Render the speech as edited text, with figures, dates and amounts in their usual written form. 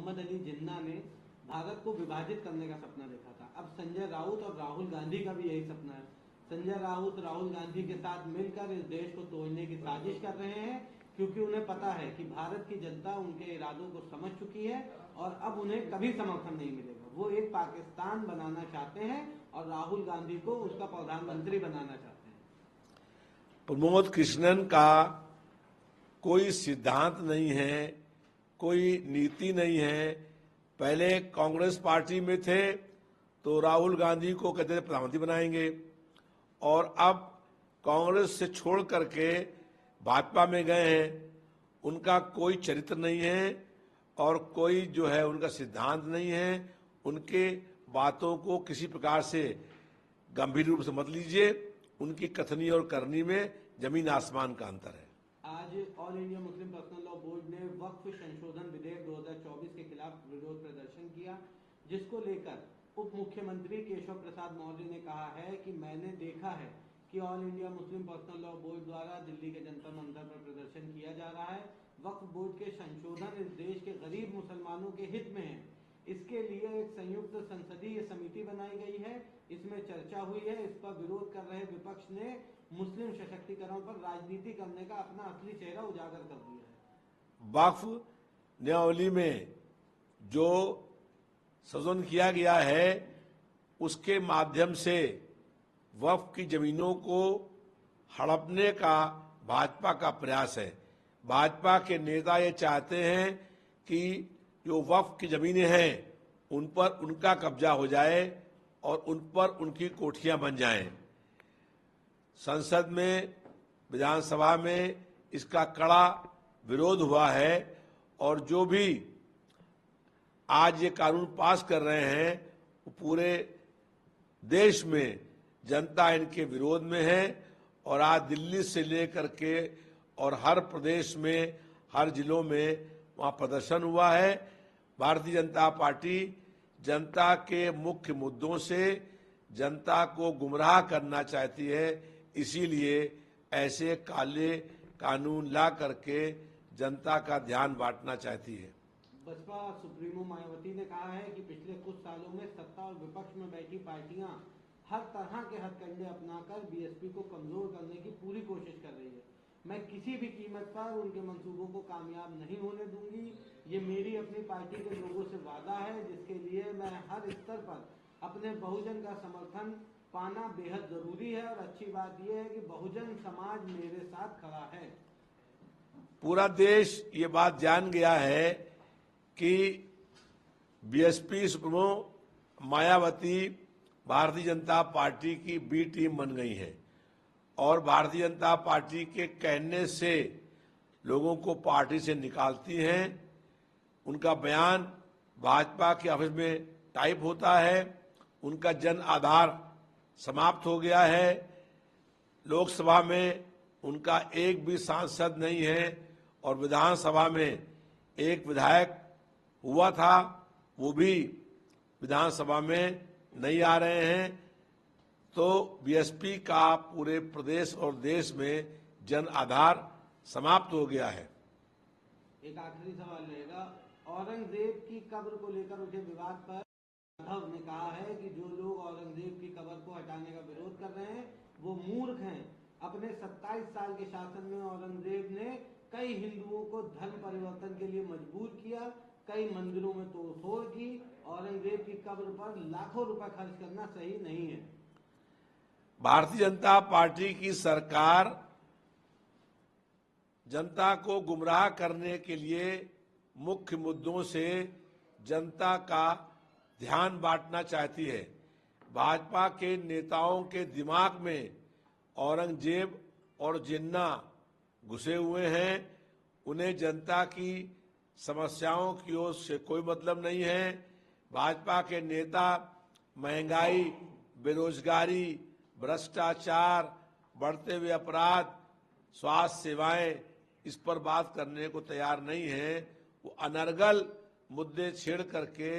मोहम्मद अली जिन्ना ने भारत को विभाजित करने का सपना देखा था। अब संजय राउत और राहुल गांधी का भी यही सपना है। संजय राउत राहुल गांधी के साथ मिलकर इस देश को तोड़ने की साजिश कर रहे हैं, क्योंकि उन्हें पता है कि भारत की जनता उनके इरादों को समझ चुकी है और अब उन्हें कभी समर्थन नहीं मिलेगा। वो एक पाकिस्तान बनाना चाहते हैं और राहुल गांधी को उसका प्रधानमंत्री बनाना चाहते हैं। प्रमोद कृष्णन का कोई सिद्धांत नहीं है, कोई नीति नहीं है। पहले कांग्रेस पार्टी में थे तो राहुल गांधी को कहते थे प्रधानमंत्री बनाएंगे, और अब कांग्रेस से छोड़ करके भाजपा में गए हैं। उनका कोई चरित्र नहीं है और कोई जो है उनका सिद्धांत नहीं है। उनके बातों को किसी प्रकार से गंभीर रूप से मत लीजिए। उनकी कथनी और करनी में जमीन आसमान का अंतर है। आज all India Muslim personal law board ने वक्फ संशोधन विधेयक 2024 के खिलाफ विरोध प्रदर्शन किया, जिसको लेकर उप मुख्यमंत्री केशव प्रसाद मौर्य ने कहा है कि मैंने देखा है कि all India Muslim personal law board द्वारा दिल्ली के जंतर मंतर पर प्रदर्शन किया जा रहा है। वक्फ बोर्ड के संशोधन इस देश के गरीब मुसलमानों के हित में है। इसके लिए एक संयुक्त संसदीय समिति बनाई गई है, इसमें चर्चा हुई है। इस पर विरोध कर रहे विपक्ष ने मुस्लिम सशक्तिकरण पर राजनीति करने का अपना असली चेहरा उजागर कर दिया है। वक्फ नियमावली में जो संशोधन किया गया है उसके माध्यम से वक्फ की जमीनों को हड़पने का भाजपा का प्रयास है। भाजपा के नेता ये चाहते हैं कि जो वक्फ की जमीनें हैं उन पर उनका कब्जा हो जाए और उन पर उनकी कोठियां बन जाएं। संसद में, विधानसभा में इसका कड़ा विरोध हुआ है और जो भी आज ये कानून पास कर रहे हैं वो पूरे देश में जनता इनके विरोध में है। और आज दिल्ली से लेकर के और हर प्रदेश में, हर जिलों में वहां प्रदर्शन हुआ है। भारतीय जनता पार्टी जनता के मुख्य मुद्दों से जनता को गुमराह करना चाहती है, इसीलिए ऐसे काले कानून ला करके जनता का ध्यान बांटना चाहती है। बसपा सुप्रीमो मायावती ने कहा है कि पिछले कुछ सालों में सत्ता और विपक्ष में बैठी पार्टियां हर तरह के हथकंडे अपनाकर बीएसपी को कमजोर करने की पूरी कोशिश कर रही है। मैं किसी भी कीमत पर उनके मंसूबों को कामयाब नहीं होने दूंगी। ये मेरी अपनी पार्टी के लोगों से वादा है, जिसके लिए मैं हर स्तर पर अपने बहुजन का समर्थन पाना बेहद जरूरी है। और अच्छी बात यह है कि बहुजन समाज मेरे साथ खड़ा है। पूरा देश ये बात जान गया है कि BSP supremo Mayawati Bharatiya Janata party की बी टीम बन गई है और भारतीय जनता पार्टी के कहने से लोगों को पार्टी से निकालती हैं। उनका बयान भाजपा के ऑफिस में टाइप होता है। उनका जन आधार समाप्त हो गया है। लोकसभा में उनका एक भी सांसद नहीं है और विधानसभा में एक विधायक हुआ था, वो भी विधानसभा में नहीं आ रहे हैं। तो बीएसपी का पूरे प्रदेश और देश में जन आधार समाप्त हो गया है। एक आखिरी सवाल रहेगा, औरंगजेब की कब्र को लेकर उठे विवाद पर यादव ने कहा है कि जो लोग औरंगजेब की कब्र को हटाने का विरोध कर रहे हैं वो मूर्ख हैं। अपने 27 साल के शासन में औरंगजेब ने कई हिंदुओं को धर्म परिवर्तन के लिए मजबूर किया, कई मंदिरों में तोड़फोड़ की। औरंगजेब की कब्र पर लाखों रुपए खर्च करना सही नहीं है। भारतीय जनता पार्टी की सरकार जनता को गुमराह करने के लिए मुख्य मुद्दों से जनता का ध्यान बांटना चाहती है। भाजपा के नेताओं के दिमाग में औरंगजेब और जिन्ना घुसे हुए हैं। उन्हें जनता की समस्याओं की ओर से कोई मतलब नहीं है। भाजपा के नेता महंगाई, बेरोजगारी, भ्रष्टाचार, बढ़ते हुए अपराध, स्वास्थ्य सेवाएं, इस पर बात करने को तैयार नहीं है। वो अनर्गल मुद्दे छेड़ करके